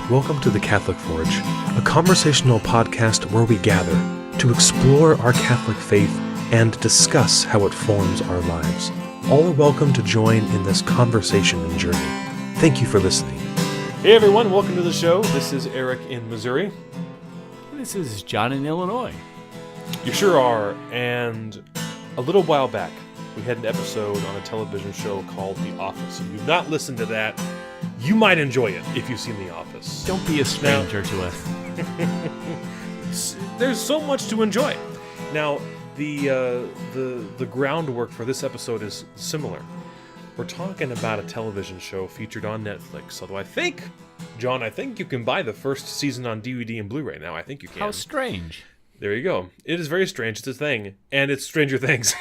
Welcome to the Catholic Forge, a conversational podcast where we gather to explore our Catholic faith and discuss how it forms our lives. All are welcome to join in this conversation and journey. Thank you for listening. Hey everyone, welcome to the show. This is Eric in Missouri. This is John in Illinois. You sure are. And a little while back, we had an episode on a television show called The Office. If you've not listened to that, you might enjoy it if you've seen The Office. Don't be a stranger to us. There's so much to enjoy. Now, the groundwork for this episode is similar. We're talking about a television show featured on Netflix. Although I think, John, you can buy the first season on DVD and Blu-ray now. I think you can. How strange. There you go. It is very strange. It's a thing. And it's Stranger Things.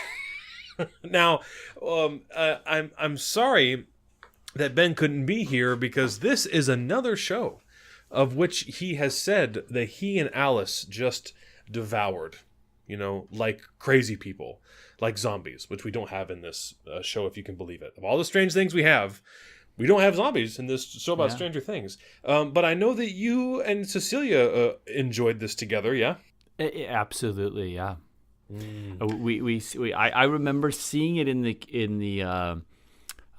Now, I'm sorry that Ben couldn't be here because this is another show of which he has said that he and Alice just devoured, like crazy people, like zombies, which we don't have in this show, if you can believe it. Of all the strange things we have, we don't have zombies in this show about Stranger Things. But I know that you and Cecilia enjoyed this together, yeah? Absolutely, yeah. I remember seeing it in the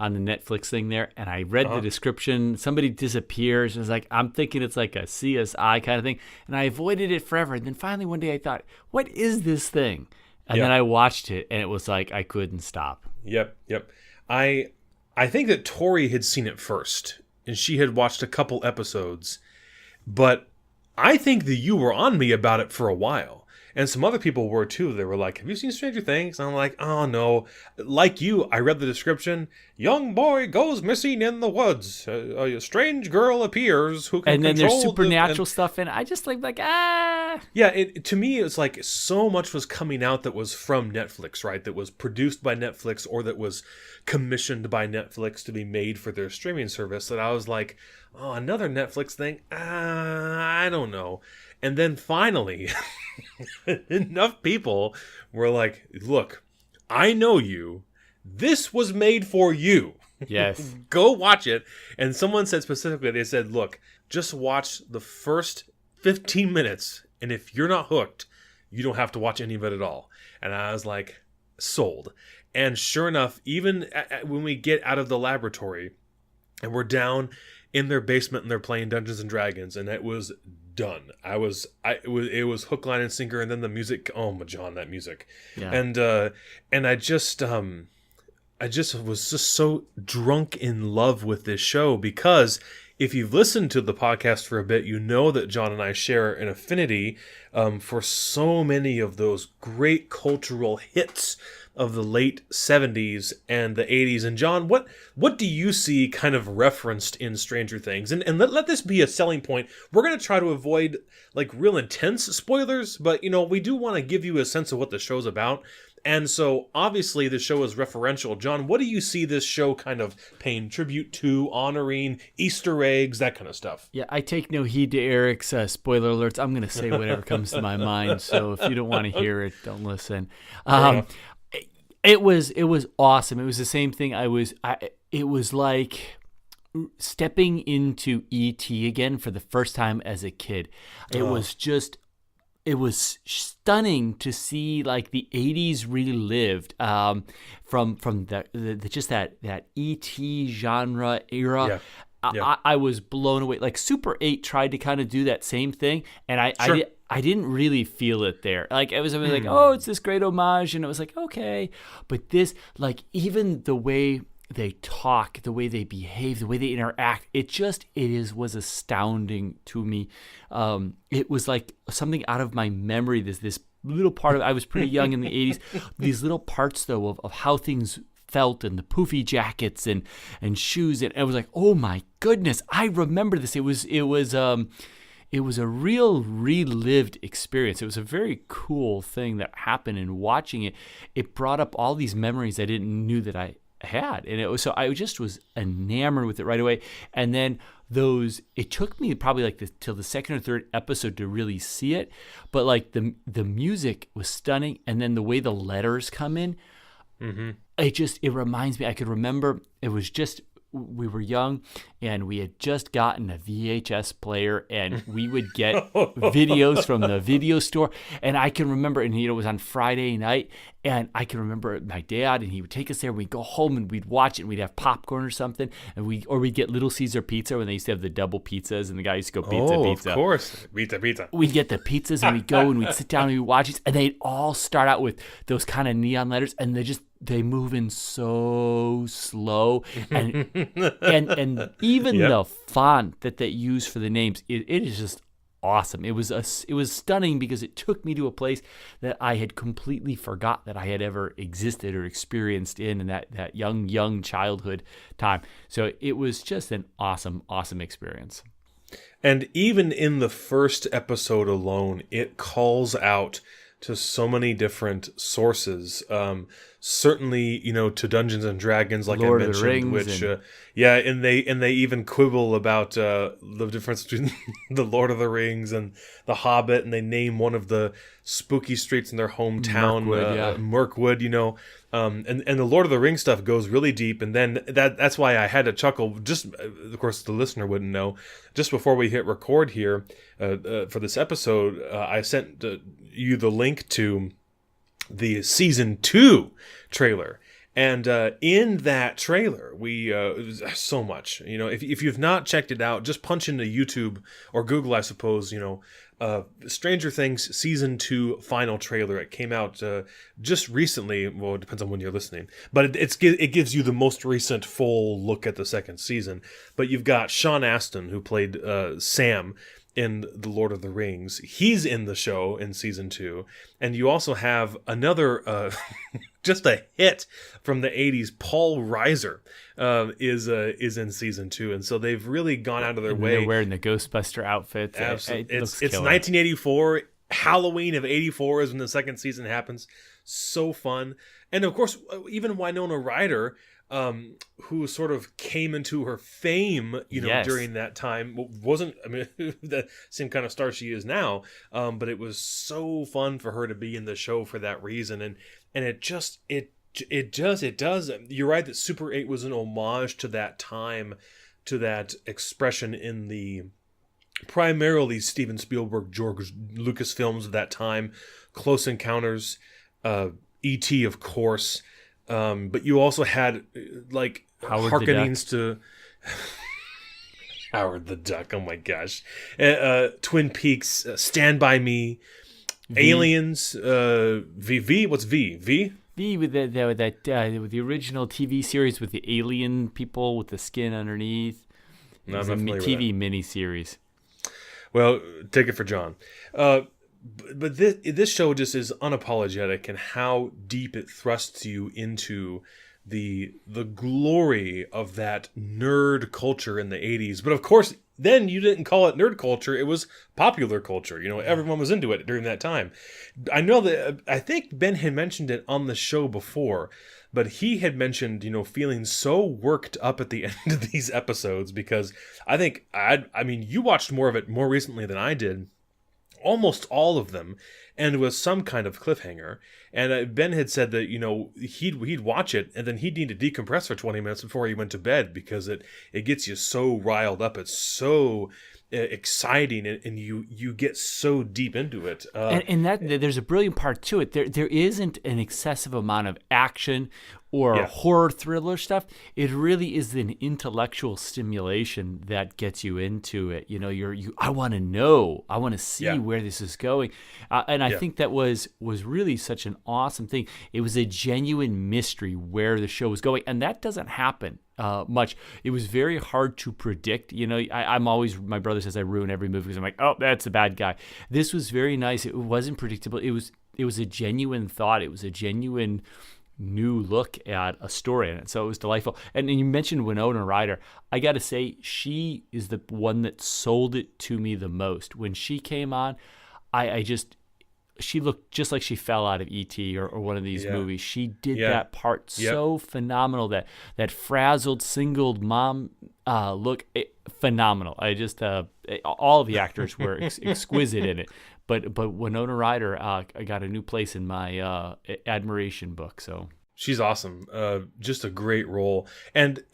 on the Netflix thing there, and I read the description. Somebody disappears, and it's like, I'm thinking it's like a CSI kind of thing, and I avoided it forever. And then finally one day I thought, what is this thing? And then I watched it, and it was like I couldn't stop. Yep. I think that Tori had seen it first, and she had watched a couple episodes, but I think that you were on me about it for a while. And some other people were too. They were like, have you seen Stranger Things? And I'm like, oh no. Like you, I read the description. Young boy goes missing in the woods. A strange girl appears who can And then control there's supernatural stuff, and I just like Yeah, to me, it's like so much was coming out that was from Netflix, right? That was produced by Netflix or that was commissioned by Netflix to be made for their streaming service that I was like, oh, another Netflix thing? I don't know. And then finally, enough people were like, look, I know you. This was made for you. Yes. Go watch it. And someone said specifically, they said, look, just watch the first 15 minutes. And if you're not hooked, you don't have to watch any of it at all. And I was like, sold. And sure enough, even when we get out of the laboratory and we're down in their basement and they're playing Dungeons and Dragons, and it was done. It was hook, line, and sinker, and then the music. Oh my John, that music. Yeah. And I just was just so drunk in love with this show because if you've listened to the podcast for a bit, you know that John and I share an affinity for so many of those great cultural hits of the late 70s and the 80s. And John, what do you see kind of referenced in Stranger Things? And let this be a selling point. We're going to try to avoid like real intense spoilers, but we do want to give you a sense of what the show's about. And so obviously the show is referential. John, what do you see this show kind of paying tribute to, honoring, Easter eggs, that kind of stuff? Yeah, I take no heed to Eric's spoiler alerts. I'm going to say whatever comes to my mind. So if you don't want to hear it, don't listen. It was awesome. It was the same thing. It was like stepping into E.T. again for the first time as a kid. It was stunning to see like the 80s relived from just that E.T. genre era. Yeah. I was blown away. Like Super 8 tried to kind of do that same thing, and I didn't really feel it there. Like it was like, oh, it's this great homage, and it was like, okay. But this, like, even the way they talk, the way they behave, the way they interact, was astounding to me. It was like something out of my memory. This little part of I was pretty young in the 80s. These little parts though of how things felt and the poofy jackets and shoes, and I was like, oh my goodness, I remember this. It was a real relived experience. It was a very cool thing that happened, and watching it, it brought up all these memories I didn't knew that I had, and I just was enamored with it right away. And then it took me probably till the second or third episode to really see it, but like the music was stunning, and then the way the letters come in, it reminds me. I could remember it was just we were young, and we had just gotten a VHS player, and we would get videos from the video store. And I can remember, and it was on Friday night, and I can remember my dad, and he would take us there. We'd go home and we'd watch it. And we'd have popcorn or something, and we'd get Little Caesar pizza when they used to have the double pizzas, and the guy used to go pizza. Of course, pizza. We'd get the pizzas, and we'd go and we'd sit down and we'd watch these, and they'd all start out with those kind of neon letters, and they move in so slow, and even the font that they use for the names, it is just awesome. It was stunning because it took me to a place that I had completely forgot that I had ever existed or experienced in that young childhood time. So it was just an awesome experience. And even in the first episode alone, it calls out to so many different sources. Certainly, to Dungeons and Dragons, like Lord I mentioned, of the Rings, which and they even quibble about the difference between the Lord of the Rings and the Hobbit, and they name one of the spooky streets in their hometown, Mirkwood. And the Lord of the Rings stuff goes really deep, and then that's why I had to chuckle. Just, of course, the listener wouldn't know. Just before we hit record here for this episode, I sent you the link to the season 2 trailer, and in that trailer, we so much. If you've not checked it out, just punch into YouTube or Google, I suppose. Stranger Things season 2 final trailer. It came out just recently. Well, it depends on when you're listening, but it gives you the most recent full look at the second season. But you've got Sean Astin, who played Sam in The Lord of the Rings. He's in the show in season 2, and you also have another just a hit from the 80s. Paul Reiser is in season 2, and so they've really gone out of their way. They're wearing the Ghostbuster outfits. Absolutely, it's 1984. Halloween of '84 is when the second season happens. So fun, and of course, even Winona Ryder, who sort of came into her fame, during that time, wasn't the same kind of star she is now, but it was so fun for her to be in the show for that reason, and it does. You're right that Super 8 was an homage to that time, to that expression in the primarily Steven Spielberg, George Lucas films of that time, Close Encounters, E.T. of course. But you also had hearkenings to Howard the Duck. Oh my gosh, Twin Peaks, Stand by Me, Aliens, V. What's V? V with with the original TV series with the alien people with the skin underneath. It was a TV miniseries. Well, take it for John. But this show just is unapologetic in how deep it thrusts you into the glory of that nerd culture in the 80s. But of course, then you didn't call it nerd culture. It was popular culture. Everyone was into it during that time. I know that I think Ben had mentioned it on the show before, but he had mentioned, feeling so worked up at the end of these episodes because I think you watched more of it more recently than I did. Almost all of them, and it was some kind of cliffhanger. And Ben had said that he'd watch it and then he'd need to decompress for 20 minutes before he went to bed because it gets you so riled up. It's so exciting, and you get so deep into it. And that there's a brilliant part to it. There isn't an excessive amount of action or horror thriller stuff. It really is an intellectual stimulation that gets you into it. I want to know. I want to see where this is going. And I think that was really such an awesome thing. It was a genuine mystery where the show was going, and that doesn't happen much. It was very hard to predict. I'm always, my brother says I ruin every movie because I'm like, oh, that's a bad guy. This was very nice. It wasn't predictable. It was a genuine thought. It was a genuine new look at a story in it. So it was delightful. And you mentioned Winona Ryder. I got to say, she is the one that sold it to me the most. When she came on, she looked just like she fell out of E.T. or one of these movies. She did that part so phenomenal, that frazzled, singled mom look, phenomenal. All of the actors were exquisite in it. But Winona Ryder got a new place in my admiration book. So She's awesome. Just a great role. And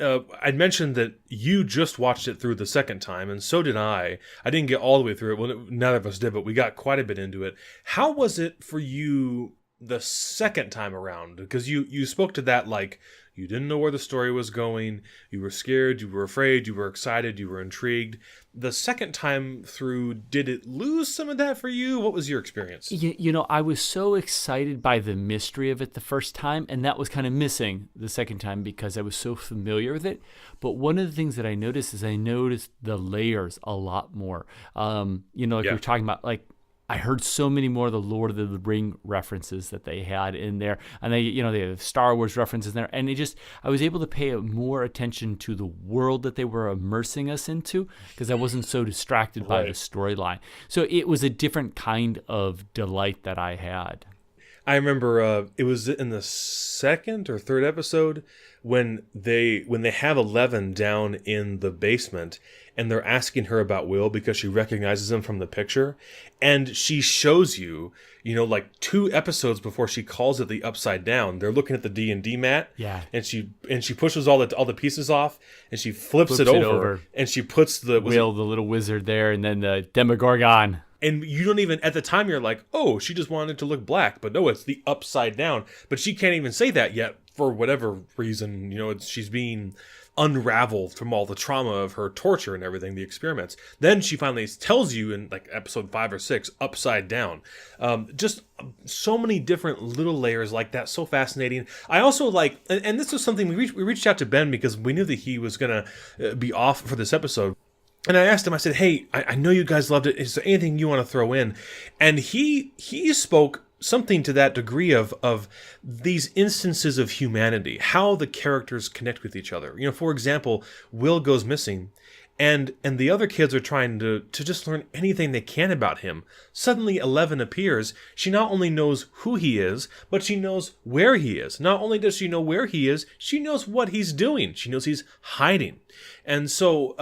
I'd mentioned that you just watched it through the second time, and so did I. I didn't get all the way through it. Well, neither of us did, but we got quite a bit into it. How was it for you the second time around? Because you spoke to that like you didn't know where the story was going. You were scared. You were afraid. You were excited. You were intrigued. The second time through, did it lose some of that for you? What was your experience? I was so excited by the mystery of it the first time, and that was kind of missing the second time because I was so familiar with it. But one of the things that I noticed is I noticed the layers a lot more. We were talking about, like, I heard so many more of the Lord of the Ring references that they had in there, and they have Star Wars references in there, and I was able to pay more attention to the world that they were immersing us into because I wasn't so distracted by the storyline. So it was a different kind of delight that I had. I remember it was in the second or third episode when they have Eleven down in the basement and they're asking her about Will because she recognizes him from the picture, and she shows you, like 2 episodes before she calls it the Upside Down, they're looking at the D&D mat, and she pushes all the pieces off, and she flips it over, and she puts the little wizard there, and then the Demogorgon. And you don't even, at the time, you're like, oh, she just wanted it to look black. But no, it's the Upside Down. But she can't even say that yet for whatever reason. She's being unraveled from all the trauma of her torture and everything, the experiments. Then she finally tells you in like episode 5 or 6, Upside Down. Just so many different little layers like that. So fascinating. I also like, and this was something we reached out to Ben because we knew that he was going to be off for this episode. And I asked him, I said, hey, I know you guys loved it. Is there anything you want to throw in? And he spoke something to that degree of these instances of humanity, how the characters connect with each other. For example, Will goes missing, and the other kids are trying to just learn anything they can about him. Suddenly, Eleven appears. She not only knows who he is, but she knows where he is. Not only does she know where he is, she knows what he's doing. She knows he's hiding. And so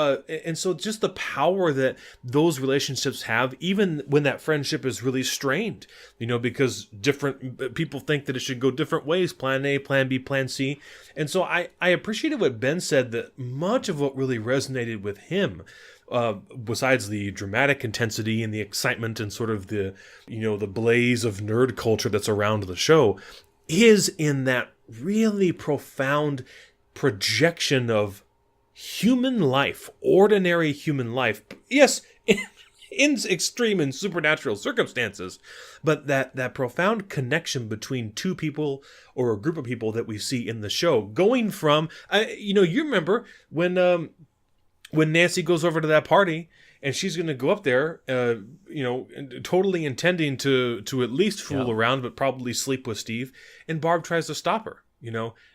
just the power that those relationships have, even when that friendship is really strained, because different people think that it should go different ways, plan A, plan B, plan C. And so I appreciated what Ben said, that much of what really resonated with him, besides the dramatic intensity and the excitement and sort of the blaze of nerd culture that's around the show, is in that really profound projection of human life, ordinary human life. Yes, in extreme and supernatural circumstances, but that profound connection between two people or a group of people that we see in the show, going from, you remember when Nancy goes over to that party and she's going to go up there, totally intending to at least fool around, but probably sleep with Steve, and Barb tries to stop her.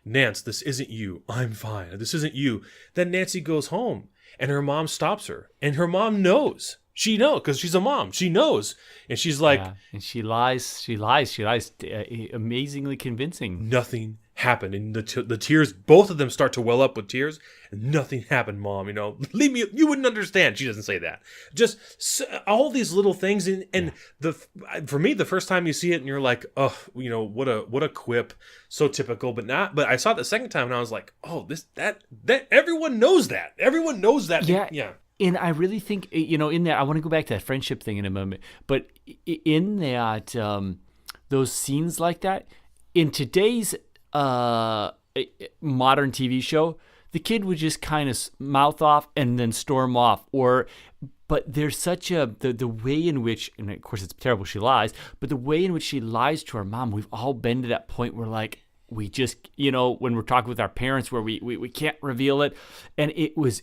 Nance, this isn't you. I'm fine. This isn't you. Then Nancy goes home and her mom stops her, and her mom knows. She knows because she's a mom. She knows. And she's like, and she lies. She lies. Amazingly convincing. Nothing happened. And the tears, both of them start to well up with tears. And nothing happened, Mom. Leave me. You wouldn't understand. She doesn't say that. Just all these little things. And for me, the first time you see it and you're like, oh, what a quip. So typical. But I saw it the second time and I was like, oh, that everyone knows that. Everyone knows that. Yeah. And I really think, in that, I want to go back to that friendship thing in a moment, but in that, those scenes like that, in today's modern TV show, the kid would just kind of mouth off and then storm off. But there's such the way in which, and of course it's terrible she lies, but the way in which she lies to her mom, we've all been to that point where like, we just, when we're talking with our parents where we can't reveal it. And it was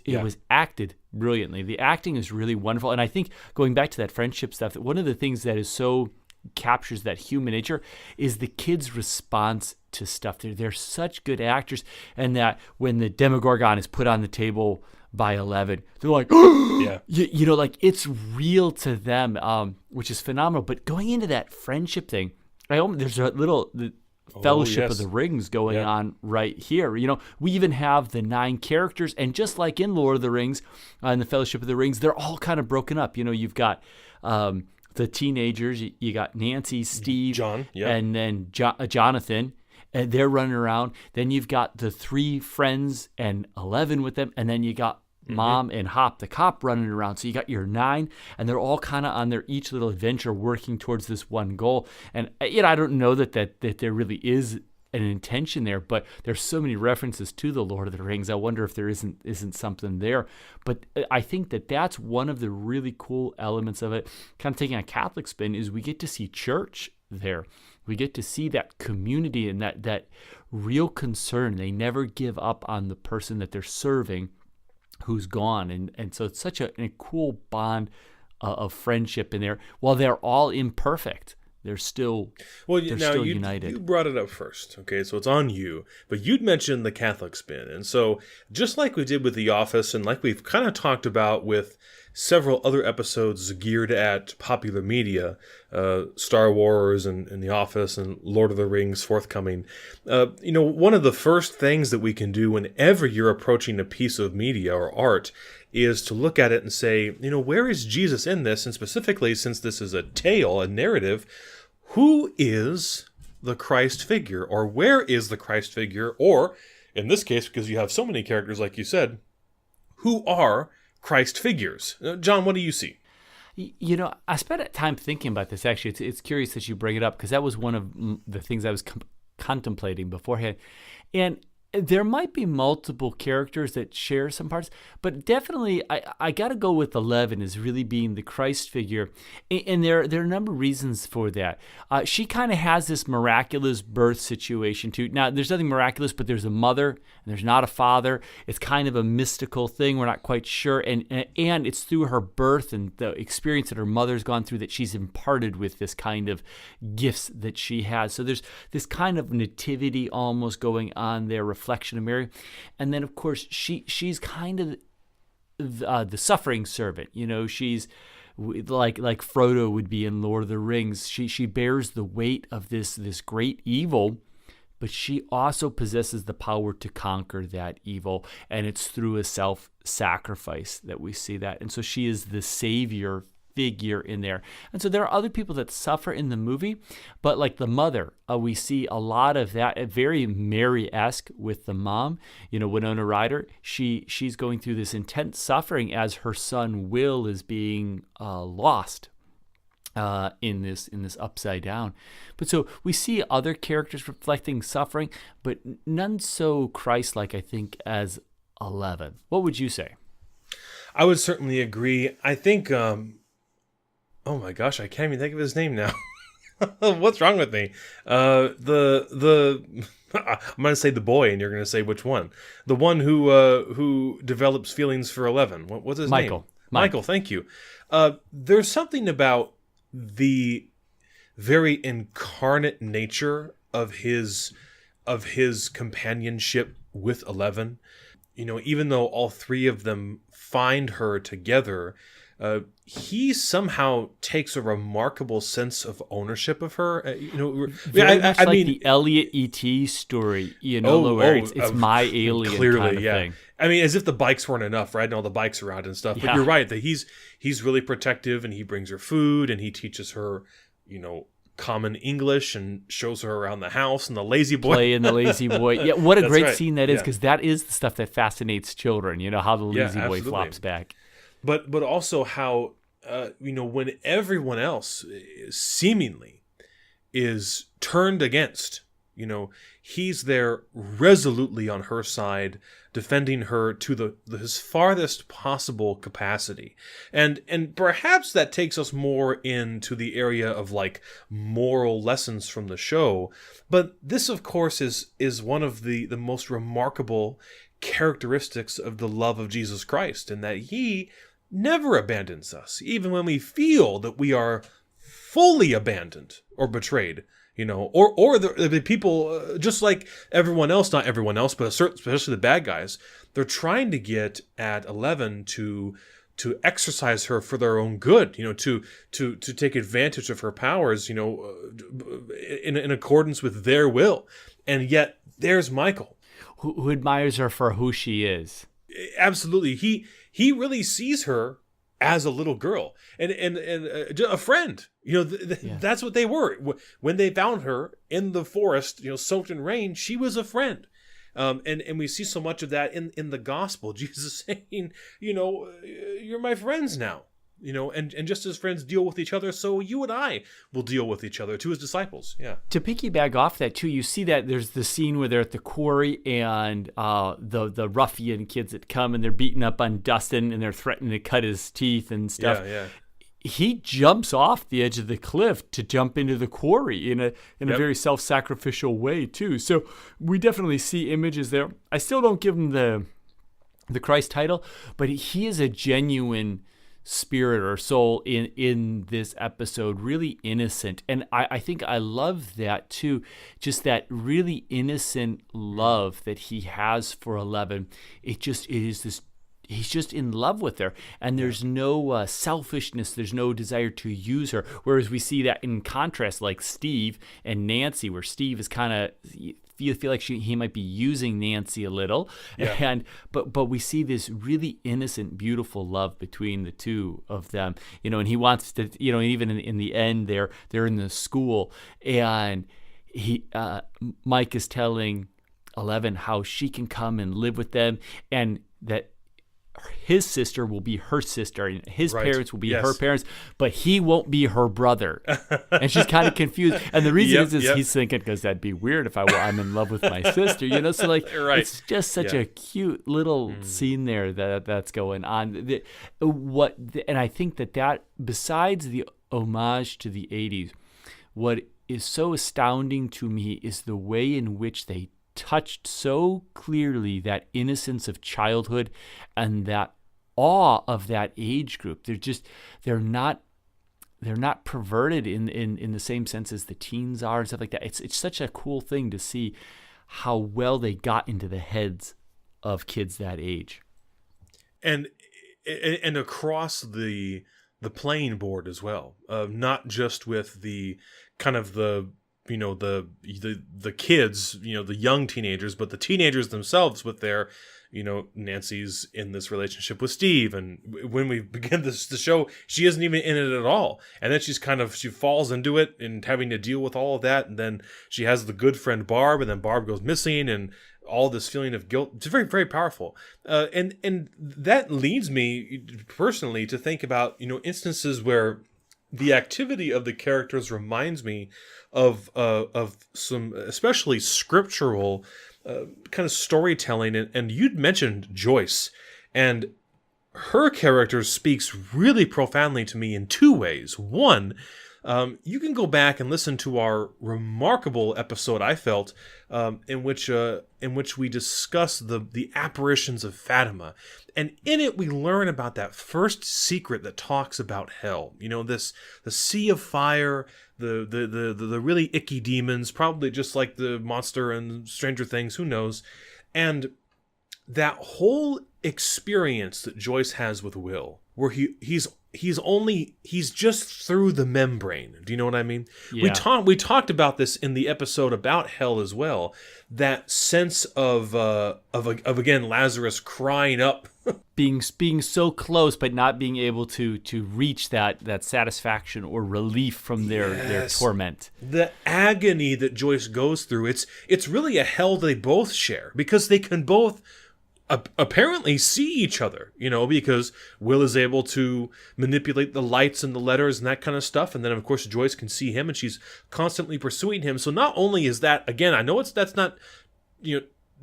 acted brilliantly. The acting is really wonderful. And I think going back to that friendship stuff, one of the things that is so captures that human nature is the kids' response to stuff. They're such good actors. And that when the Demogorgon is put on the table by 11, they're like, yeah, like it's real to them, which is phenomenal. But going into that friendship thing, there's a little... Fellowship of the Rings going on right here. We even have the 9 characters, and just like in Lord of the Rings, in the Fellowship of the Rings, they're all kind of broken up. You've got the teenagers, you got Nancy, Steve, John, and then Jonathan, and they're running around. Then you've got the 3 friends and 11 with them, and then you got Mom and Hop, the cop, running around. So you got your 9, and they're all kind of on their each little adventure working towards this one goal. And I don't know that there really is an intention there, but there's so many references to the Lord of the Rings. I wonder if there isn't something there. But I think that's one of the really cool elements of it, kind of taking a Catholic spin, is we get to see church there. We get to see that community and that real concern. They never give up on the person that they're serving who's gone. And so it's such a cool bond of friendship in there. While they're all imperfect, they're still united. You brought it up first, okay? So it's on you. But you'd mentioned the Catholic spin. And so just like we did with The Office, and like we've kind of talked about with several other episodes geared at popular media, Star Wars and The Office and Lord of the Rings forthcoming, one of the first things that we can do whenever you're approaching a piece of media or art is to look at it and say, where is Jesus in this? And specifically, since this is a tale, a narrative, who is the Christ figure? Or where is the Christ figure? Or, in this case, because you have so many characters, like you said, who are Christ figures? John, what do you see? I spent time thinking about this, actually. It's curious that you bring it up, because that was one of the things I was contemplating beforehand. And there might be multiple characters that share some parts, but definitely I got to go with 11 as really being the Christ figure. And there are a number of reasons for that. She kind of has this miraculous birth situation too. Now, there's nothing miraculous, but there's a mother and there's not a father. It's kind of a mystical thing. We're not quite sure. And it's through her birth and the experience that her mother's gone through that she's imparted with this kind of gifts that she has. So there's this kind of nativity almost going on there, reflection of Mary. And then, of course, she's kind of the suffering servant. She's like Frodo would be in Lord of the Rings. She bears the weight of this great evil, but she also possesses the power to conquer that evil, and it's through a self-sacrifice that we see that. And so she is the savior figure in there. And so there are other people that suffer in the movie, but like the mother, we see a lot of that, very Mary-esque with the mom. Winona Ryder, she's going through this intense suffering as her son Will is being lost in this upside down. But so we see other characters reflecting suffering, but none so Christ-like, I think, as 11. What would you say? I would certainly agree. I think oh my gosh, I can't even think of his name now. What's wrong with me? I'm going to say the boy, and you're going to say which one. The one who develops feelings for 11. What's his name? Michael, thank you. There's something about the very incarnate nature of his companionship with 11. Even though all 3 of them find her together, he somehow takes a remarkable sense of ownership of her. Very much like the Elliot E.T. story, where it's my alien clearly, kind of thing. I mean, as if the bikes weren't enough, right? And all the bikes around and stuff. But you're right that he's really protective, and he brings her food, and he teaches her, common English, and shows her around the house, and the lazy boy. Play in the lazy boy. Yeah, what a great scene that is, because that is the stuff that fascinates children. How the lazy boy flops back. But also how, when everyone else seemingly is turned against, he's there resolutely on her side, defending her to his farthest possible capacity. And perhaps that takes us more into the area of like moral lessons from the show. But this, of course, is one of the most remarkable characteristics of the love of Jesus Christ, in that he never abandons us, even when we feel that we are fully abandoned or betrayed, or the people, just like everyone else, not everyone else, but especially the bad guys, they're trying to get at 11 to exercise her for their own good, to take advantage of her powers, in accordance with their will. And yet there's Michael, who admires her for who she is. Absolutely. He really sees her as a little girl and a friend. That's what they were. When they found her in the forest, soaked in rain, she was a friend. And we see so much of that in the gospel. Jesus saying, you're my friends now. And just as friends deal with each other, so you and I will deal with each other, to his disciples. Yeah. To piggyback off that too, you see that there's the scene where they're at the quarry and the ruffian kids that come and they're beating up on Dustin and they're threatening to cut his teeth and stuff. Yeah. He jumps off the edge of the cliff to jump into the quarry in a very self-sacrificial way too. So we definitely see images there. I still don't give him the Christ title, but he is a genuine spirit or soul in this episode, really innocent. And I think I love that too, just that really innocent love that he has for Eleven. It is this, he's just in love with her, and there's no selfishness, there's no desire to use her, whereas we see that in contrast like Steve and Nancy, where Steve is kind of, you feel like he might be using Nancy a little, but we see this really innocent, beautiful love between the two of them, and he wants to, even in the end, they're in the school, and Mike is telling Eleven how she can come and live with them, and that his sister will be her sister and his parents will be her parents, but he won't be her brother. And she's kind of confused. And the reason is he's thinking, because that'd be weird if I'm in love with my sister, so like, it's just such a cute little scene there that's going on. And I think that besides the homage to the 80s, what is so astounding to me is the way in which they touched so clearly that innocence of childhood and that awe of that age group. They're not perverted in the same sense as the teens are and stuff like that. It's such a cool thing to see how well they got into the heads of kids that age. And across the playing board as well, not just with the kind of the kids, the young teenagers, but the teenagers themselves with their, Nancy's in this relationship with Steve. And when we begin the show, she isn't even in it at all. And then she falls into it and having to deal with all of that. And then she has the good friend Barb, and then Barb goes missing and all this feeling of guilt. It's very, very powerful. And that leads me personally to think about, instances where the activity of the characters reminds me of some especially scriptural kind of storytelling. And you'd mentioned Joyce, and her character speaks really profoundly to me in two ways. One, you can go back and listen to our remarkable episode, I felt, in which we discuss the apparitions of Fatima. And in it, we learn about that first secret that talks about hell. The sea of fire, the really icky demons, probably just like the monster and Stranger Things, who knows? And that whole experience that Joyce has with Will, where he's just through the membrane. Do you know what I mean? Yeah. We talked about this in the episode about hell as well. That sense of again Lazarus crying up, being so close, but not being able to reach that satisfaction or relief from their torment. The agony that Joyce goes through. It's really a hell they both share, because they can both apparently see each other, because Will is able to manipulate the lights and the letters and that kind of stuff. And then, of course, Joyce can see him, and she's constantly pursuing him. So not only is that, again, I know that's not,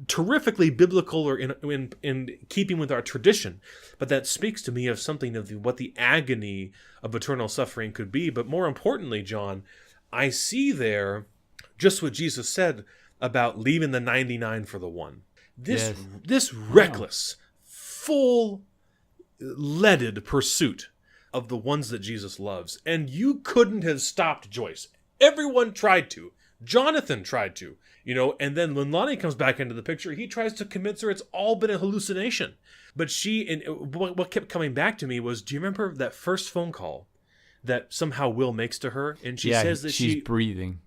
terrifically biblical or in keeping with our tradition, but that speaks to me of something of what the agony of eternal suffering could be. But more importantly, John, I see there just what Jesus said about leaving the 99 for the one. This reckless, full-leaded pursuit of the ones that Jesus loves. And you couldn't have stopped Joyce. Everyone tried to. Jonathan tried to. And then when Lonnie comes back into the picture, he tries to convince her it's all been a hallucination. But what kept coming back to me was, do you remember that first phone call that somehow Will makes to her? And she says that she's breathing.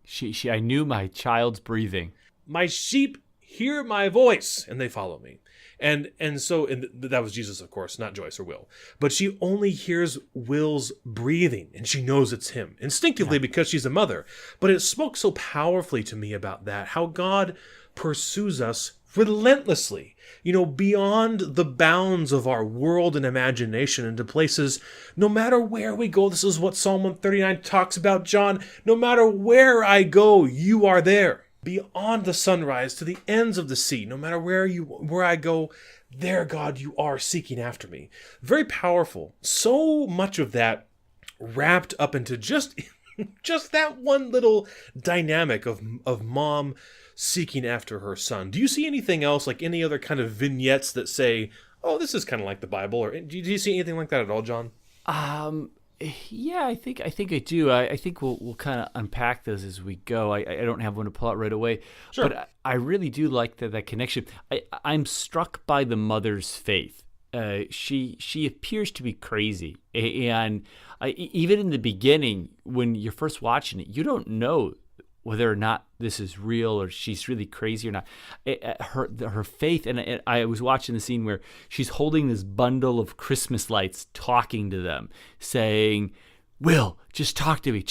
I knew my child's breathing. My sheep hear my voice, and they follow me. And that was Jesus, of course, not Joyce or Will. But she only hears Will's breathing, and she knows it's him instinctively because she's a mother. But it spoke so powerfully to me about that, how God pursues us relentlessly, beyond the bounds of our world and imagination, into places, no matter where we go. This is what Psalm 139 talks about, John. No matter where I go, you are there. Beyond the sunrise to the ends of the sea, no matter where I go, there, God, you are seeking after me. Very powerful. So much of that wrapped up into just that one little dynamic of mom seeking after her son. Do you see anything else, like any other kind of vignettes that say, oh, this is kind of like the Bible? Or do you see anything like that at all, John? Yeah, I think I do. I think we'll kind of unpack those as we go. I don't have one to pull out right away, sure. But I really do like that connection. I'm struck by the mother's faith. She appears to be crazy, and even in the beginning, when you're first watching it, you don't know whether or not this is real or she's really crazy or not. Her faith, and I was watching the scene where she's holding this bundle of Christmas lights, talking to them, saying, Will, just talk to me,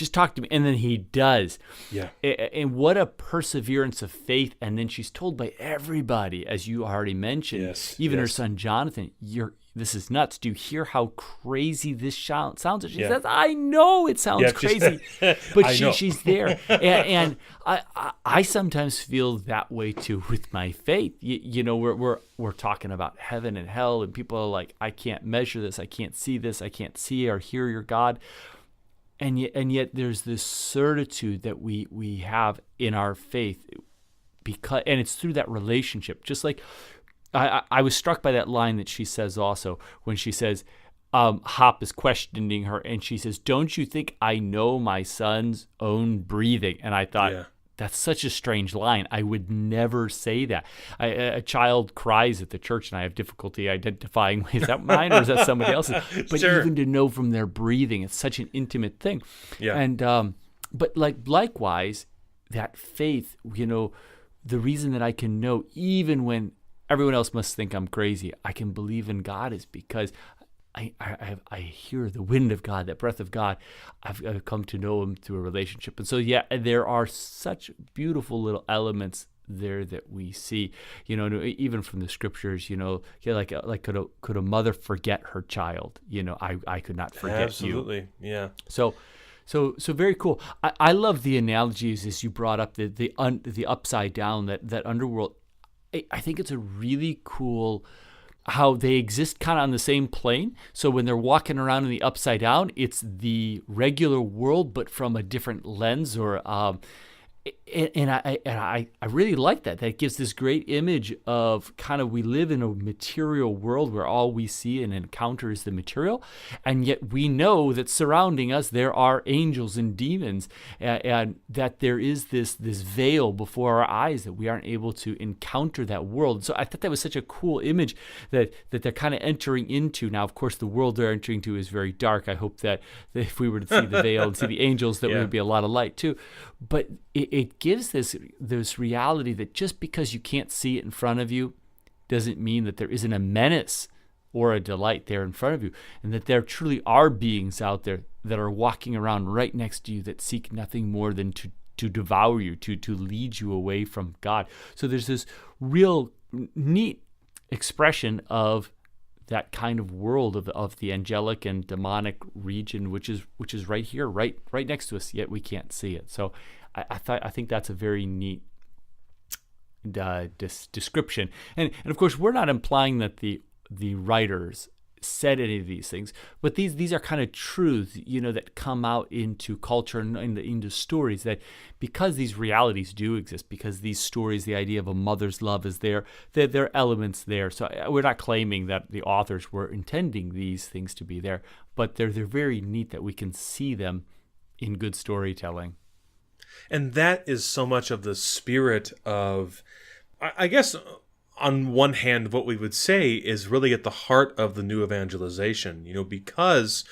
and then he does. Yeah. And what a perseverance of faith. And then she's told by everybody, as you already mentioned, yes, even her yes. son Jonathan, this is nuts. Do you hear how crazy this sounds? And she Yeah. says, I know it sounds crazy, but she's there. And I sometimes feel that way too with my faith. We're talking about heaven and hell, and people are like, I can't measure this, I can't see this, I can't see or hear your God. And yet there's this certitude that we have in our faith, and it's through that relationship. Just like I was struck by that line that she says also when she says, Hop is questioning her, and she says, don't you think I know my son's own breathing? And I thought, that's such a strange line. I would never say that. A child cries at the church, and I have difficulty identifying, is that mine or is that somebody else's? But sure. Even to know from their breathing, it's such an intimate thing. Yeah. And but likewise, that faith, the reason that I can know even when everyone else must think I'm crazy, I can believe in God is because I hear the wind of God, that breath of God. I've come to know him through a relationship. And so, there are such beautiful little elements there that we see, even from the scriptures, like could a mother forget her child? I could not forget you. Absolutely. Yeah. So very cool. I love the analogies as you brought up the upside down, that underworld. I think it's a really cool how they exist kind of on the same plane. So when they're walking around in the upside down, it's the regular world, but from a different lens. And I really like that. That gives this great image of kind of, we live in a material world where all we see and encounter is the material, and yet we know that surrounding us there are angels and demons, and that there is this veil before our eyes that we aren't able to encounter that world. So I thought that was such a cool image that they're kind of entering into. Now, of course, the world they're entering into is very dark. I hope that if we were to see the veil and see the angels, that would be a lot of light too. But it gives this reality that just because you can't see it in front of you doesn't mean that there isn't a menace or a delight there in front of you, and that there truly are beings out there that are walking around right next to you that seek nothing more than to devour you, to lead you away from God. So there's this real neat expression of that kind of world of the angelic and demonic region, which is right here, right next to us, yet we can't see it. So I think that's a very neat description. And of course, we're not implying that the writers said any of these things, but these are kind of truths, that come out into culture and into stories, that because these realities do exist, because these stories, the idea of a mother's love is there, there are elements there. So we're not claiming that the authors were intending these things to be there, but they're very neat that we can see them in good storytelling. And that is so much of the spirit of, I guess, on one hand, what we would say is really at the heart of the new evangelization, because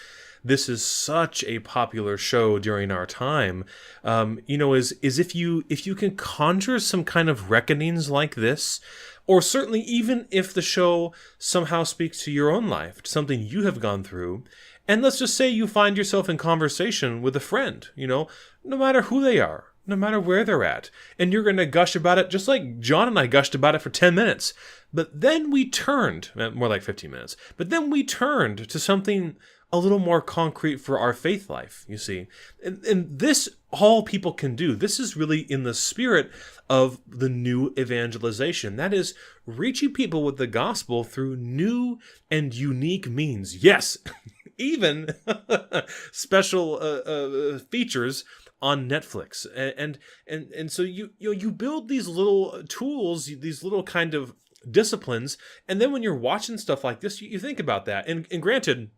this is such a popular show during our time, is if you can conjure some kind of reckonings like this, or certainly even if the show somehow speaks to your own life, to something you have gone through, and let's just say you find yourself in conversation with a friend, no matter who they are, no matter where they're at, and you're going to gush about it just like John and I gushed about it for 10 minutes. But then we turned, more like 15 minutes, but then we turned to something a little more concrete for our faith life, you see. And this, all people can do. This is really in the spirit of the new evangelization. That is, reaching people with the gospel through new and unique means. Yes, even special features on Netflix, and so you build these little tools, these little kind of disciplines, and then when you're watching stuff like this, you think about that. And granted,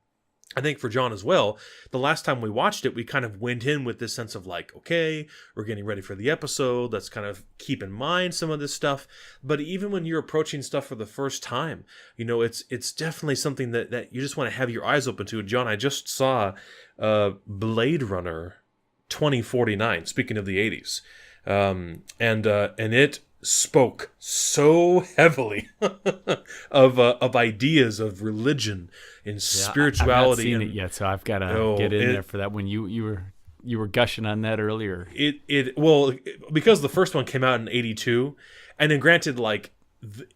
I think for John as well, the last time we watched it, we kind of went in with this sense of like, okay, we're getting ready for the episode. Let's kind of keep in mind some of this stuff. But even when you're approaching stuff for the first time, it's definitely something that you just want to have your eyes open to. John, I just saw Blade Runner 2049, speaking of the 80s. And it spoke so heavily of ideas of religion and spirituality. I've not seen it yet, so I've got to get in there for that. When you were gushing on that earlier. Well, because the first one came out in 82, and then granted, like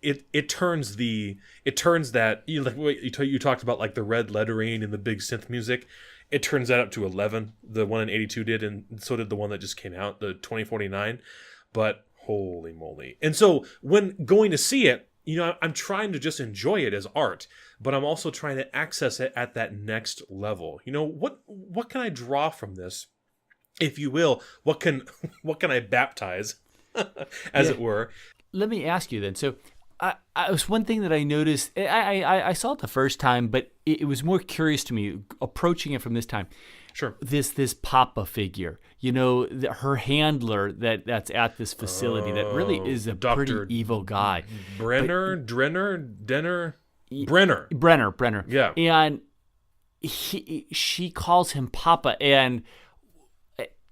it turns that, like what you talked about, like the red lettering and the big synth music. It turns that up to 11. The one in 82 did, and so did the one that just came out, the 2049. But holy moly. And so when going to see it, I'm trying to just enjoy it as art, but I'm also trying to access it at that next level. What can I draw from this, if you will? What can I baptize, as it were? Let me ask you then. So I was one thing that I noticed. I saw it the first time, but it was more curious to me approaching it from this time. Sure. This Papa figure, her handler that's at this facility that really is a Dr. pretty evil guy. Brenner. Yeah. And she calls him Papa, and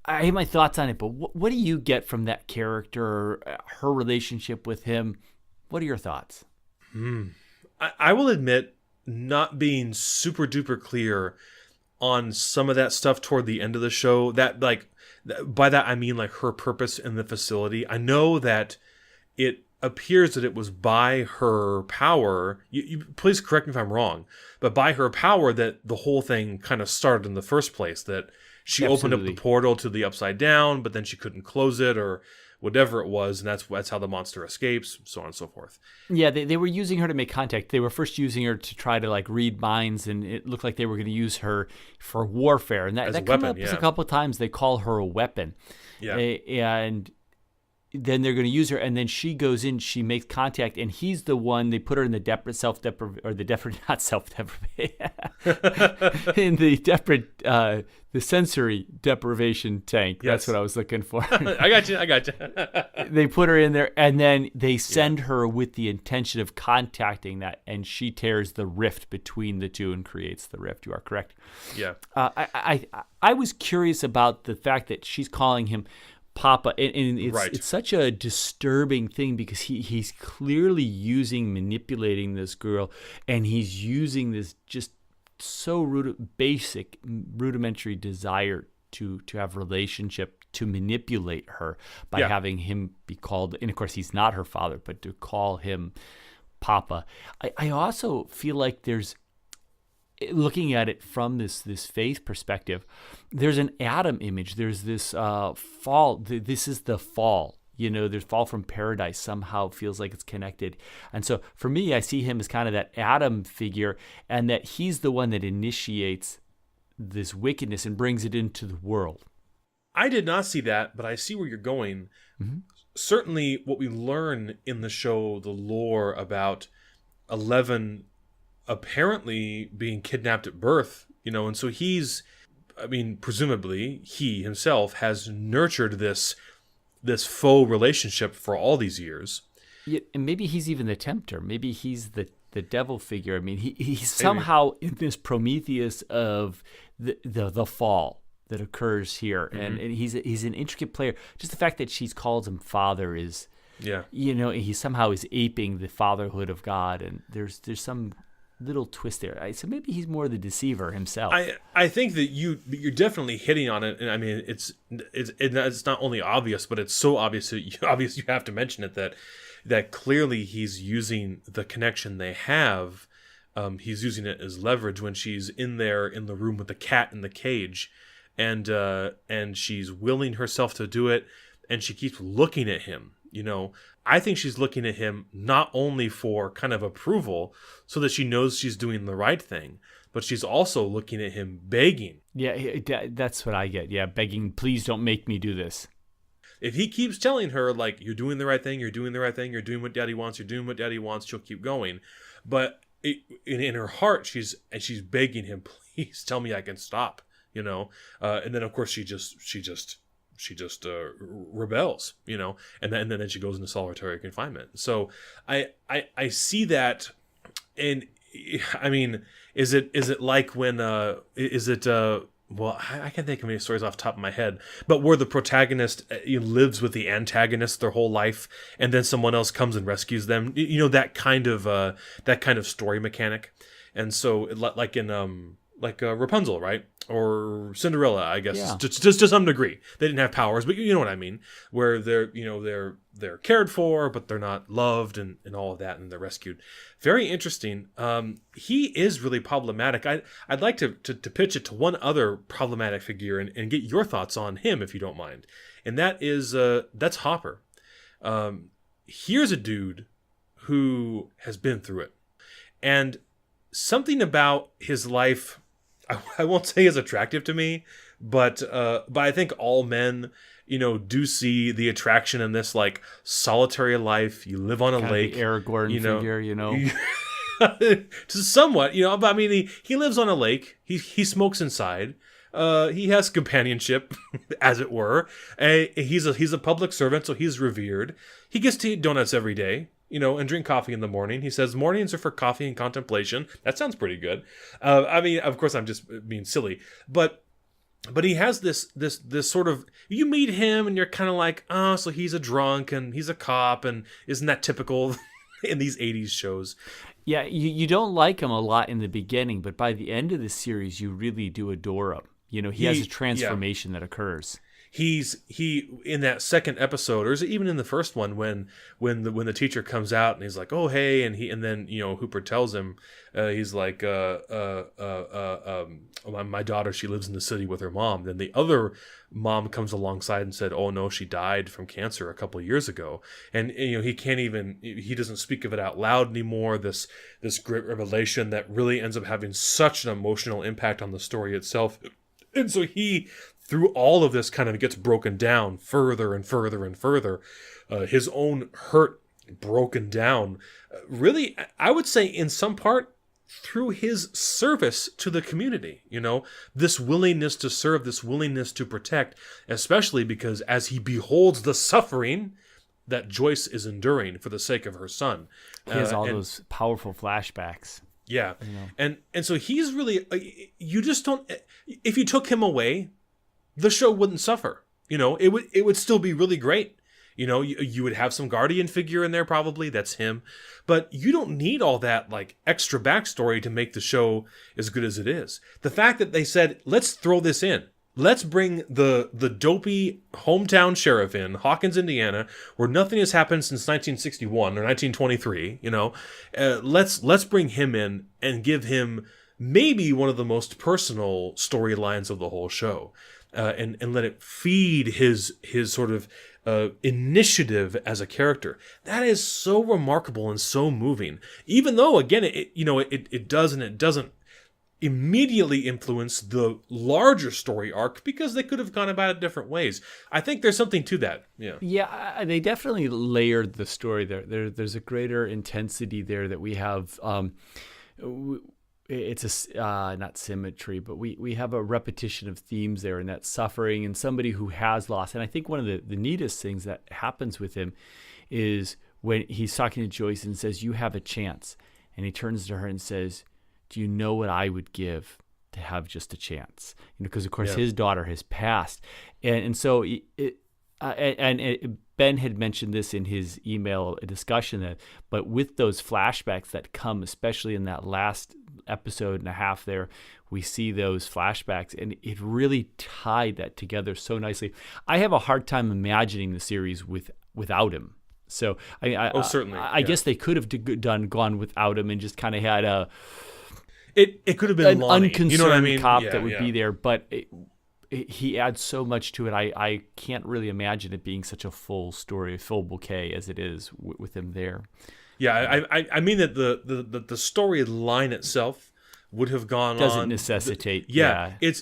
I have my thoughts on it, but what do you get from that character, her relationship with him? What are your thoughts? I will admit not being super duper clear on some of that stuff toward the end of the show. That, like, by that I mean like her purpose in the facility. I know that it appears that it was by her power. You please correct me if I'm wrong, but by her power that the whole thing kind of started in the first place. That she opened up the portal to the Upside Down, but then she couldn't close it or whatever it was, and that's how the monster escapes, so on and so forth. Yeah, they were using her to make contact. They were first using her to try to like read minds, and it looked like they were going to use her for warfare. And that comes up a couple of times. They call her a weapon. Yeah. And then they're going to use her, and then she goes in, she makes contact, and he's the one, they put her in the the sensory deprivation tank. Yes. That's what I was looking for. I got you. They put her in there, and then they send her with the intention of contacting that, and she tears the rift between the two and creates the rift. You are correct. Yeah. I was curious about the fact that she's calling him Papa, and it's such a disturbing thing because he's clearly manipulating this girl, and he's using this just so basic, rudimentary desire to have relationship, to manipulate her by having him be called, and of course he's not her father, but to call him Papa. I also feel like there's, looking at it from this faith perspective, there's an Adam image. There's this fall. This is the fall. There's fall from paradise. Somehow feels like it's connected. And so for me, I see him as kind of that Adam figure, and that he's the one that initiates this wickedness and brings it into the world. I did not see that, but I see where you're going. Mm-hmm. Certainly what we learn in the show, the lore about 11 apparently being kidnapped at birth, and so presumably he himself has nurtured this faux relationship for all these years. Yeah, and maybe he's even the tempter. Maybe he's the the devil figure. I mean, he's somehow in this Prometheus of the fall that occurs here, and he's an intricate player. Just the fact that she calls him father is, he somehow is aping the fatherhood of God, and there's some little twist there. So maybe he's more the deceiver himself. I think that you're definitely hitting on it, and I mean it's not only obvious, but it's so obvious that you have to mention it, that clearly he's using the connection they have. He's using it as leverage when she's in the room with the cat in the cage, and she's willing herself to do it, and she keeps looking at him. I think she's looking at him not only for kind of approval, so that she knows she's doing the right thing, but she's also looking at him begging. Yeah, that's what I get. Yeah, begging, please don't make me do this. If he keeps telling her, like, you're doing the right thing, you're doing the right thing, you're doing what Daddy wants, you're doing what Daddy wants, she'll keep going. But in her heart, she's begging him, please tell me I can stop. And then of course she just rebels, and then she goes into solitary confinement. So I see that, and I mean, is it like when well, I can't think of any stories off the top of my head, but where the protagonist lives with the antagonist their whole life, and then someone else comes and rescues them. That kind of story mechanic. And so, like in Rapunzel, right? Or Cinderella, I guess, just to some degree. They didn't have powers, but you know what I mean. Where they're cared for, but they're not loved, and all of that, and they're rescued. Very interesting. He is really problematic. I'd like to pitch it to one other problematic figure and get your thoughts on him, if you don't mind. And that's Hopper. Here's a dude who has been through it, and something about his life, I won't say is attractive to me, but I think all men, do see the attraction in this, like, solitary life. You live on a lake. The Aragorn figure, somewhat, but I mean, he lives on a lake. He smokes inside. He has companionship, as it were. He's a public servant, so he's revered. He gets to eat donuts every day, and drink coffee in the morning. He says mornings are for coffee and contemplation. That sounds pretty good. I mean, of course, I'm just being silly, but he has this sort of, you meet him and you're kind of like, oh, so he's a drunk and he's a cop, and isn't that typical in these 80s shows? Yeah, you don't like him a lot in the beginning, but by the end of the series, you really do adore him. He has a transformation that occurs. He in that second episode, or is it even in the first one, when the teacher comes out and he's like, oh hey, and then Hooper tells him, he's like, my daughter, she lives in the city with her mom. Then the other mom comes alongside and said, oh no, she died from cancer a couple of years ago. And he doesn't speak of it out loud anymore. This great revelation that really ends up having such an emotional impact on the story itself. And so he, through all of this, kind of gets broken down further and further and further. His own hurt broken down. Really, I would say in some part through his service to the community. This willingness to serve, this willingness to protect, especially because as he beholds the suffering that Joyce is enduring for the sake of her son. He has those powerful flashbacks. Yeah. And so he's really, you just don't, if you took him away, the show wouldn't suffer. It would still be really great. You would have some guardian figure in there, probably, that's him, but you don't need all that like extra backstory to make the show as good as it is. The fact that they said, let's throw this in. Let's bring the dopey hometown sheriff in, Hawkins, Indiana, where nothing has happened since 1961 or 1923. Let's bring him in and give him maybe one of the most personal storylines of the whole show, and let it feed his sort of initiative as a character. That is so remarkable and so moving. Even though, again, it does and it doesn't immediately influence the larger story arc, because they could have gone about it different ways. I think there's something to that. Yeah, they definitely layered the story there. There's a greater intensity there that we have. It's not symmetry, but we have a repetition of themes there, and that suffering and somebody who has lost. And I think one of the neatest things that happens with him is when he's talking to Joyce and says, you have a chance. and he turns to her and says, "Do you know what I would give to have just a chance?" Because of course his daughter has passed, and so Ben had mentioned this in his email discussion, but with those flashbacks that come, especially in that last episode and a half there, we see those flashbacks, and it really tied that together so nicely. I have a hard time imagining the series without him. So certainly. I guess they could have gone without him and just kind of had it could have been an Lonnie, unconcerned you know what I mean? cop that would be there, but he adds so much to it. I can't really imagine it being such a full story, a full bouquet as it is with him there. Yeah, I mean that the storyline itself would have gone doesn't on. necessitate.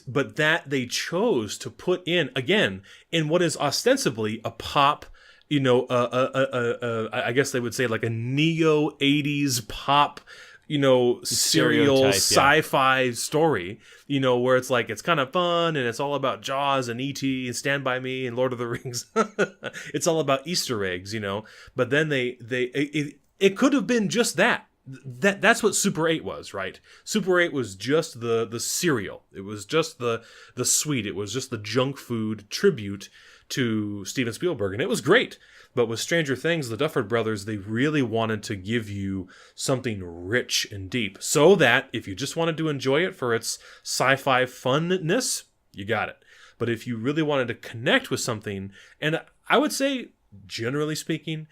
But that they chose to put in again in what is ostensibly a pop, I guess they would say like a neo 80s pop, serial sci-fi story, where it's like, it's kind of fun and it's all about Jaws and E.T. and Stand By Me and Lord of the Rings. It's all about Easter eggs, but then it could have been just that. That's what Super 8 was, right? Super 8 was just the cereal. It was just the sweet. It was just the junk food tribute to Steven Spielberg, and it was great. But with Stranger Things, the Duffer Brothers, they really wanted to give you something rich and deep, so that if you just wanted to enjoy it for its sci-fi funness, you got it. But if you really wanted to connect with something, and I would say, generally speaking,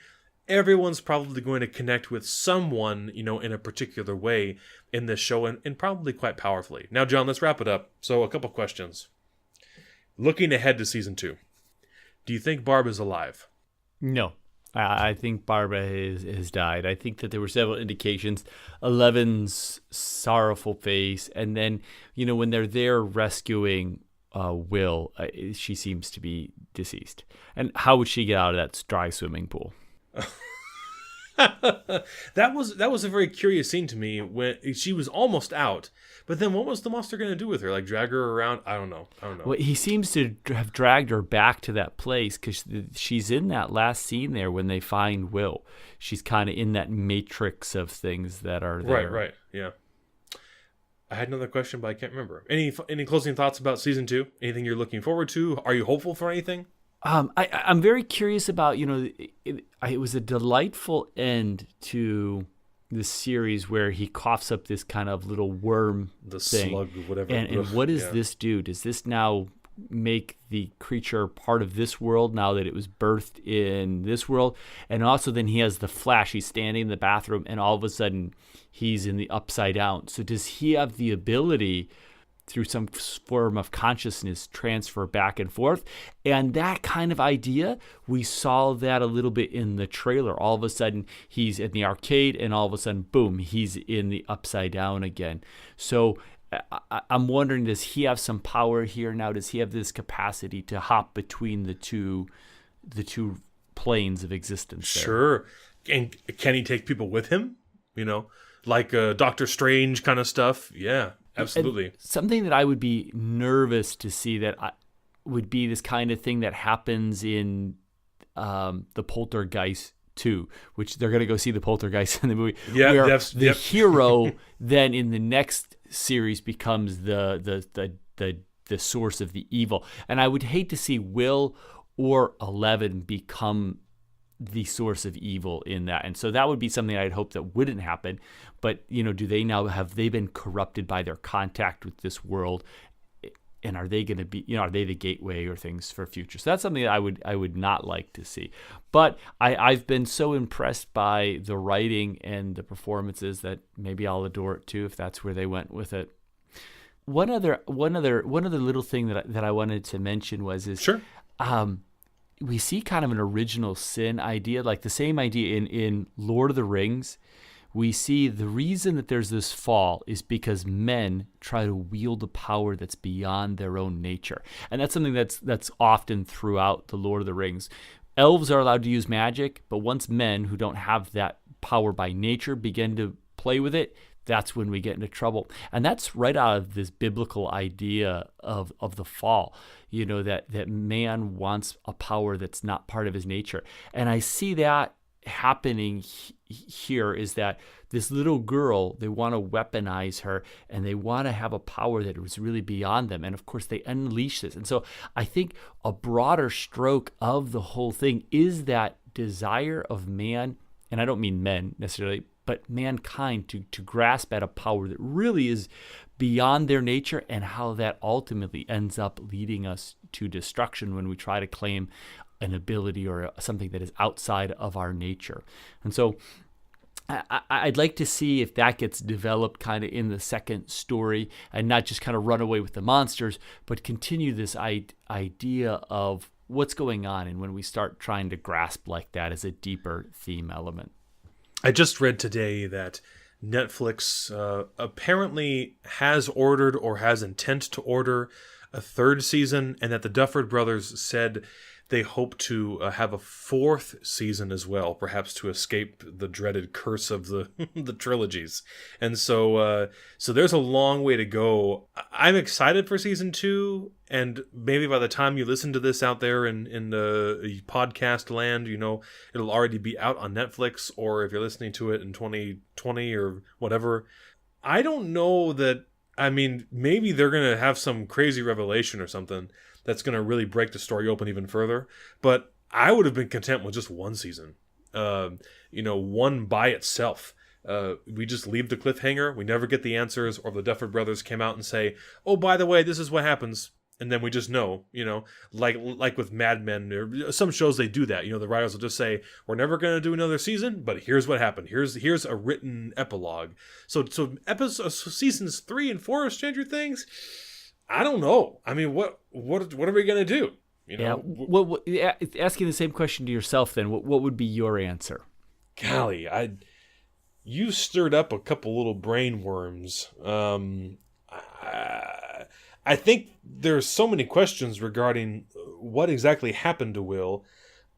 everyone's probably going to connect with someone, in a particular way in this show, and probably quite powerfully. Now, John, let's wrap it up. So a couple questions. Looking ahead to season 2, do you think Barb is alive? No. I think Barbara has died. I think that there were several indications. Eleven's sorrowful face, and then, when they're there rescuing Will, she seems to be deceased. And how would she get out of that dry swimming pool? That was a very curious scene to me, when she was almost out, but then what was the monster going to do with her? Like, drag her around? I don't know. Well, he seems to have dragged her back to that place, because she's in that last scene there when they find Will. She's kind of in that matrix of things that are there. Right, yeah. I had another question, but I can't remember. Any closing thoughts about season 2? Anything you're looking forward to? Are you hopeful for anything? I'm very curious about, it was a delightful end to the series where he coughs up this kind of little worm thing. Slug, whatever. And what does this do? Does this now make the creature part of this world now that it was birthed in this world? And also then he has the flash. He's standing in the bathroom and all of a sudden he's in the upside down. So does he have the ability, through some form of consciousness, transfer back and forth? And that kind of idea, we saw that a little bit in the trailer. All of a sudden, he's in the arcade, and all of a sudden, boom, he's in the upside down again. So I'm wondering, does he have some power here now? Does he have this capacity to hop between the two planes of existence there? Sure. And can he take people with him? Like Doctor Strange kind of stuff? Yeah. Absolutely. And something that I would be nervous to see would be this kind of thing that happens in the Poltergeist 2, which they're going to go see the Poltergeist in the movie. Yeah, where the hero then in the next series becomes the source of the evil. And I would hate to see Will or 11 become the source of evil in that. And so that would be something I'd hope that wouldn't happen. But, do they now, have they been corrupted by their contact with this world? And are they going to be, are they the gateway or things for future? So that's something that I would not like to see. But I've been so impressed by the writing and the performances that maybe I'll adore it too, if that's where they went with it. One other little thing that I wanted to mention was Sure. We see kind of an original sin idea, like the same idea in Lord of the Rings. We see the reason that there's this fall is because men try to wield a power that's beyond their own nature. And that's something that's often throughout the Lord of the Rings. Elves are allowed to use magic, but once men who don't have that power by nature begin to play with it, that's when we get into trouble. And that's right out of this biblical idea of the fall, that man wants a power that's not part of his nature. And I see that happening here is that this little girl, they want to weaponize her and they want to have a power that was really beyond them. And of course, they unleash this. And so I think a broader stroke of the whole thing is that desire of man, and I don't mean men necessarily, but mankind to grasp at a power that really is beyond their nature, and how that ultimately ends up leading us to destruction when we try to claim an ability or something that is outside of our nature. And so I'd like to see if that gets developed kind of in the second story, and not just kind of run away with the monsters, but continue this idea of what's going on, and when we start trying to grasp like that as a deeper theme element. I just read today that Netflix apparently has ordered or has intent to order a third season, and that the Duffer Brothers said they hope to have a fourth season as well, perhaps to escape the dreaded curse of the the trilogies. And so there's a long way to go. I'm excited for season 2, and maybe by the time you listen to this out there in the podcast land, it'll already be out on Netflix, or if you're listening to it in 2020 or whatever. I don't know that. I mean, maybe they're going to have some crazy revelation or something that's going to really break the story open even further. But I would have been content with just one season, one by itself. We just leave the cliffhanger. We never get the answers, or the Duffer Brothers came out and say, oh, by the way, this is what happens. And then we just know, like with Mad Men, or some shows they do that. The writers will just say, we're never going to do another season, but here's what happened. Here's a written epilogue. So seasons 3 and 4 of Stranger Things, I don't know. I mean, what are we going to do? Yeah. What, asking the same question to yourself, then, what would be your answer? Golly, you stirred up a couple little brain worms. I think there's so many questions regarding what exactly happened to Will.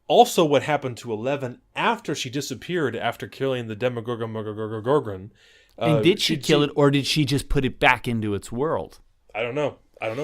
Also, what happened to Eleven after she disappeared after killing the Demogorgon. And did she kill it, or did she just put it back into its world? I don't know,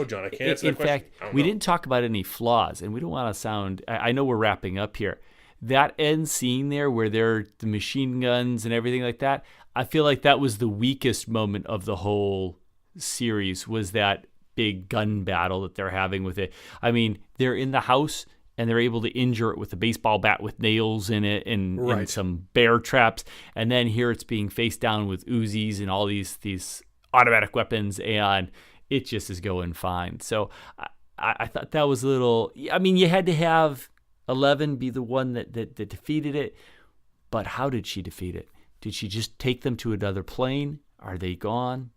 John. I can't answer that question. In fact, we didn't talk about any flaws, and we don't want to sound... I know we're wrapping up here. That end scene there where they're the machine guns and everything like that, I feel like that was the weakest moment of the whole series, was that big gun battle that they're having with it. I mean, they're in the house and they're able to injure it with a baseball bat with nails in it and some bear traps. And then here it's being faced down with Uzis and all these automatic weapons, and it just is going fine. So I thought that was a little... I mean, you had to have 11 be the one that defeated it, but how did she defeat it? Did she just take them to another plane? Are they gone?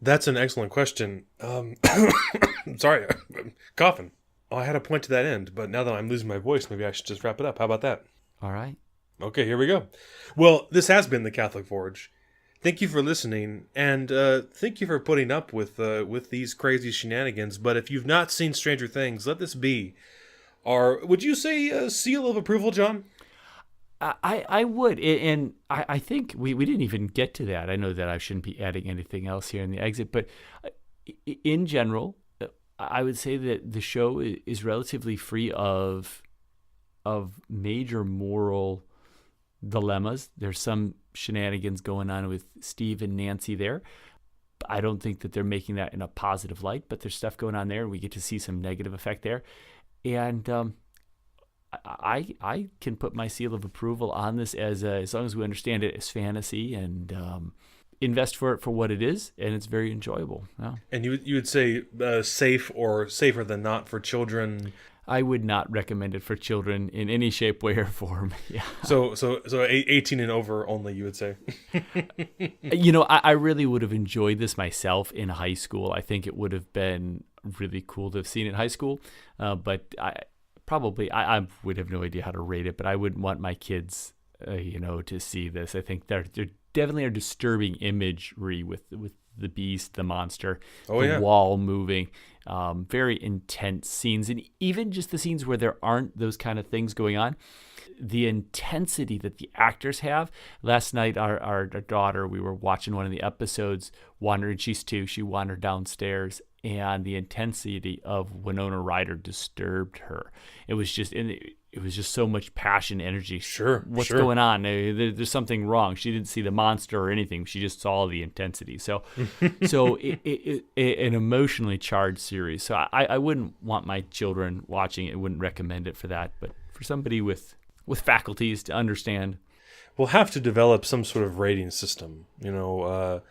That's an excellent question. Sorry, I'm coughing. Oh, I had a point to that end, but now that I'm losing my voice, maybe I should just wrap it up. How about that? All right. Okay, here we go. Well, this has been the Catholic Forge. Thank you for listening, and thank you for putting up with these crazy shenanigans. But if you've not seen Stranger Things, let this be our, would you say, a seal of approval, John? I would, and I think we didn't even get to that. I know that I shouldn't be adding anything else here in the exit, but in general, I would say that the show is relatively free of major moral dilemmas. There's some shenanigans going on with Steve and Nancy there. I don't think that they're making that in a positive light, but there's stuff going on there, and we get to see some negative effect there. And I can put my seal of approval on this as long as we understand it as fantasy and invest for it for what it is, and it's very enjoyable. Yeah. And you would say safe or safer than not for children? I would not recommend it for children in any shape, way, or form. Yeah. So 18 and over only, you would say? I really would have enjoyed this myself in high school. I think it would have been really cool to have seen it in high school, but I would have no idea how to rate it, but I wouldn't want my kids, to see this. I think there definitely are disturbing imagery with the beast, the monster, wall moving, very intense scenes, and even just the scenes where there aren't those kind of things going on. The intensity that the actors have. Last night, our daughter, we were watching one of the episodes, she's 2, she wandered downstairs, and the intensity of Winona Ryder disturbed her. It was just, just so much passion, energy. Sure. What's going on? There's something wrong. She didn't see the monster or anything. She just saw the intensity. So an emotionally charged series. So I wouldn't want my children watching it. Wouldn't recommend it for that. But for somebody with faculties to understand, we'll have to develop some sort of rating system. 4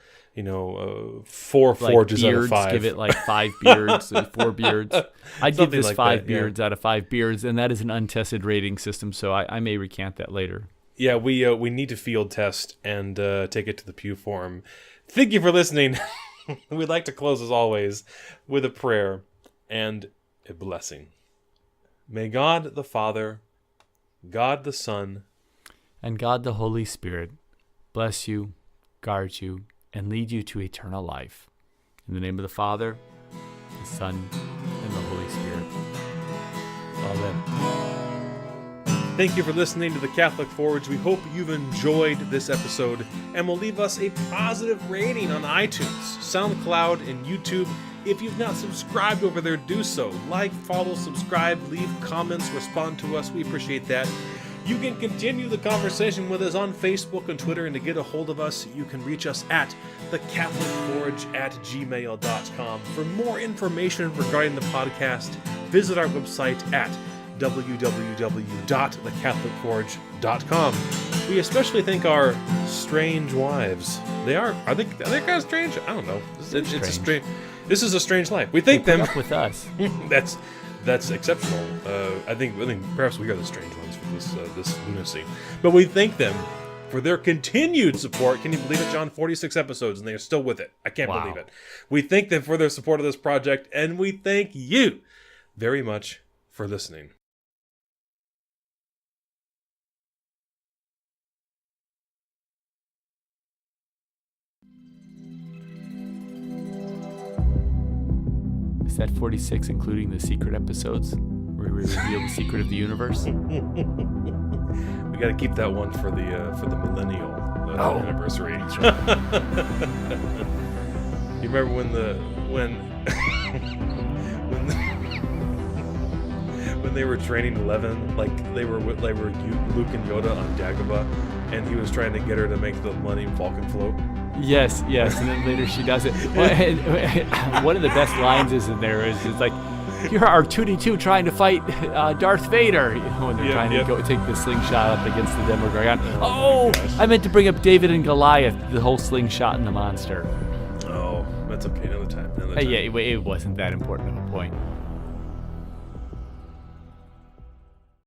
forges out of 5. Give it like 5 beards, 4 beards. I'd give this like 5 that, beards out of 5 beards, and that is an untested rating system. So I may recant that later. Yeah, we need to field test and take it to the Pew Forum. Thank you for listening. We'd like to close, as always, with a prayer and a blessing. May God the Father, God the Son, and God the Holy Spirit bless you, guard you, and lead you to eternal life. In the name of the Father, the Son, and the Holy Spirit. Amen. Thank you for listening to the Catholic Forge. We hope you've enjoyed this episode and will leave us a positive rating on iTunes, SoundCloud, and YouTube. If you've not subscribed over there, do so. Like, follow, subscribe, leave comments, respond to us. We appreciate that. You can continue the conversation with us on Facebook and Twitter, and to get a hold of us, you can reach us at thecatholicforge@gmail.com. For more information regarding the podcast, visit our website at www.thecatholicforge.com. We especially thank our strange wives. Are they kind of strange? I don't know. This is a strange life. We thank them. Put up with us. That's exceptional. I think perhaps we are the strange ones for this lunacy. But we thank them for their continued support. Can you believe it, John? 46 episodes, and they are still with it. I can't believe it. We thank them for their support of this project, and we thank you very much for listening. Is that 46 including the secret episodes where we reveal the secret of the universe? We got to keep that one for the millennial anniversary. That's right. You remember when they were training Eleven, like they were Luke and Yoda on Dagobah, and he was trying to get her to make the Millennium Falcon float? Yes, and then later she does it. One of the best lines is in there is like, "Here are R2-D2 trying to fight Darth Vader," when they're trying to go take the slingshot up against the Demogorgon. Oh, I meant to bring up David and Goliath, the whole slingshot and the monster. Oh, that's okay. Another time. Yeah, it wasn't that important of a point.